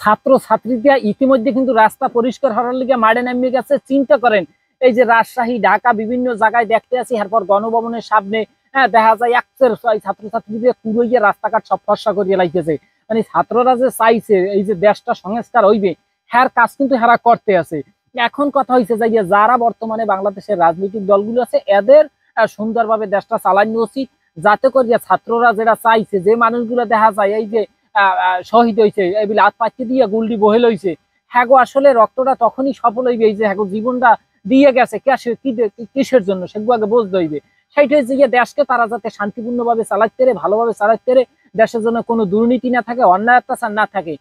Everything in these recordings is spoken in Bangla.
ছাত্র ছাত্রীরা ইতিমধ্যে কিন্তু রাস্তা পরিষ্কার হওয়ার লিগে মাঠে নামিয়ে গেছে। চিন্তা করেন, এই যে রাজশাহী ঢাকা বিভিন্ন জায়গায় দেখতে আছি, এরপর গণভবনের সামনে দেখা যায় একশের ছাত্রছাত্রীদের কুড়িয়ে রাস্তাঘাট সব ফর্সা করিয়ে লাইতেছে। মানে ছাত্ররা যে চাইছে এই যে দেশটা সংস্কার হইবে, হ্যার কাজ কিন্তু হেরা করতে আছে। এখন কথা হয়েছে যে যারা বর্তমানে বাংলাদেশের রাজনৈতিক দলগুলো আছে এদের সুন্দরভাবে দেশটা চালানো উচিত, যাতে করিয়া ছাত্ররা যেটা চাইছে, যে মানুষগুলো দেখা যায় এই যে শহীদ হয়েছে, এগুলো হাত পাচ্ছি দিয়ে গুলডি বহেল হয়েছে, হ্যাঁ গো আসলে রক্তটা তখনই সফল হইবে এই যে হ্যাঁ জীবনটা দিয়ে গেছে কিসের জন্য সেগুলো আগে বুঝতে হইবে। সেইটা হচ্ছে গিয়ে দেশকে তারা যাতে শান্তিপূর্ণভাবে চালাতে পারে, ভালোভাবে চালাতে পারে, দেশের জন্য কোনো দুর্নীতি না থাকে, অন্যায় অত্যাচার না থাকে।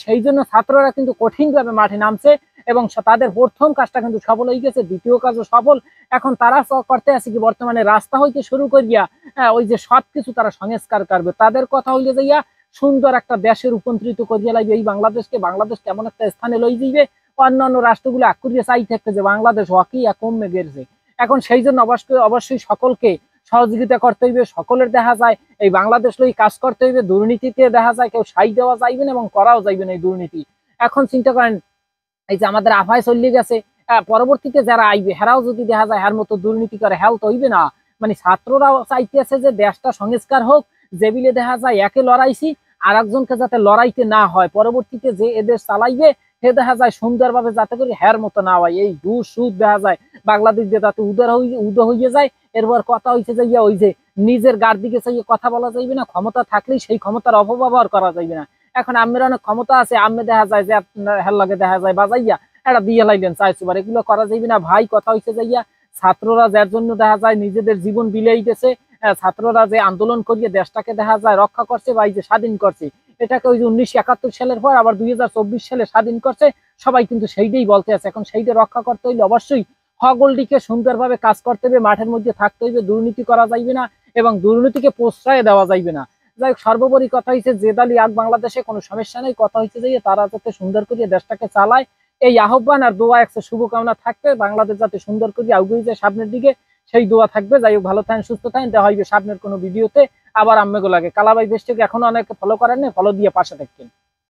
সেই জন্য ছাত্ররা কিন্তু কঠিনভাবে মাঠে নামছে এবং তাদের প্রথম কাজটা কিন্তু সফল হয়ে গেছে, দ্বিতীয় কাজও সফল। এখন তারা করতে আছে কি বর্তমানে রাস্তা হইতে শুরু করিয়া ওই যে সবকিছু তারা সংস্কার করবে। তাদের কথা হইলে যাইয়া সুন্দর একটা দেশে রূপান্তরিত করিয়া লাগবে এই বাংলাদেশকে। বাংলাদেশ কেমন একটা স্থানে লই যাইবে, অন্যান্য রাষ্ট্রগুলো আকুরিয়া চাই থাকতে যে বাংলাদেশ হকি কমে গেছে। এখন সেই জন্য অবশ্যই সকলকে সহযোগিতা করতে হইবে, সকলের দেখা যায় এই বাংলাদেশ লই কাজ করতে হইবে। দুর্নীতিতে দেখা যায় কেউ সাই দেওয়া যাইবে না এবং করাও যাইবে না এই দুর্নীতি। এখন চিন্তা করেন, এই যে আমাদের আফায় চলে গেছে, পরবর্তীতে যারা আইবে হেরাও যদি দেখা যায় হের মতো দুর্নীতি করে, হেলথ হইবে না। মানে ছাত্ররাও চাইতেছে যে দেশটা সংস্কার হোক, যেবিলে দেখা যায় একে লড়াইছি আর একজনকে যাতে লড়াইতে না হয়, পরবর্তীতে যে এদেশ চালাইবে সে দেখা যায় সুন্দরভাবে যাতে করে হের মতো না হয়। এই ঘুষ সুদ দেখা যায় বাংলাদেশ দিয়ে যাতে উদয় হইয়ে যায়। এরপর কথা হয়েছে যে ওই যে নিজের গার দিকে চাইয়ে কথা বলা যাইবে না, ক্ষমতা থাকলেই সেই ক্ষমতার অপব্যবহার করা যাইবে না। এখন আমের অনেক ক্ষমতা আছে, আমি দেখা যায় যে আপনার হের লাগে দেখা যায় বাজাইয়া এটা দিয়ে লাইলেন চাইছুবার, এগুলো করা যাইবে না ভাই। কথা হয়েছে যাইয়া ছাত্ররা যার জন্য দেখা যায় নিজেদের জীবন বিলাইতেছে, ছাত্ররা যে আন্দোলন করিয়ে দেশটাকে দেখা যায় রক্ষা করছে বা এই যে স্বাধীন করছে, এটাকে ওই যে 1971 সালের পর আবার 2024 সালে স্বাধীন করছে, সবাই কিন্তু সেইটাই বলতে আছে। এখন সেইটা রক্ষা করতে হইলে অবশ্যই হগলডিকে সুন্দরভাবে কাজ করতে হবে, মাঠের মধ্যে থাকতে হইবে, দুর্নীতি করা যাইবে না এবং দুর্নীতিকে প্রশ্রয় দেওয়া যাইবে না। যাই হোক, সর্বোপরি কথা হয়েছে যে দলই আগ বাংলাদেশে কোনো সমস্যা নেই, কথা হয়েছে যে তারা যাতে সুন্দর করে দেশটাকে চালায়, এই আহ্বান আর দোয়া একটা শুভকামনা থাকবে বাংলাদেশ যাতে সুন্দর করে এগিয়ে যায় সামনের দিকে, সেই দোয়া থাকবে। যাই হোক, ভালো থাকেন, সুস্থ থাকেন, দেখা হইবে সামনের কোনো ভিডিওতে আবার। আম্মেগো লাগে কালাবাই দেশটাকে এখনো অনেকে ফলো করেন না, ফলো দিয়ে পাশে থাকবেন।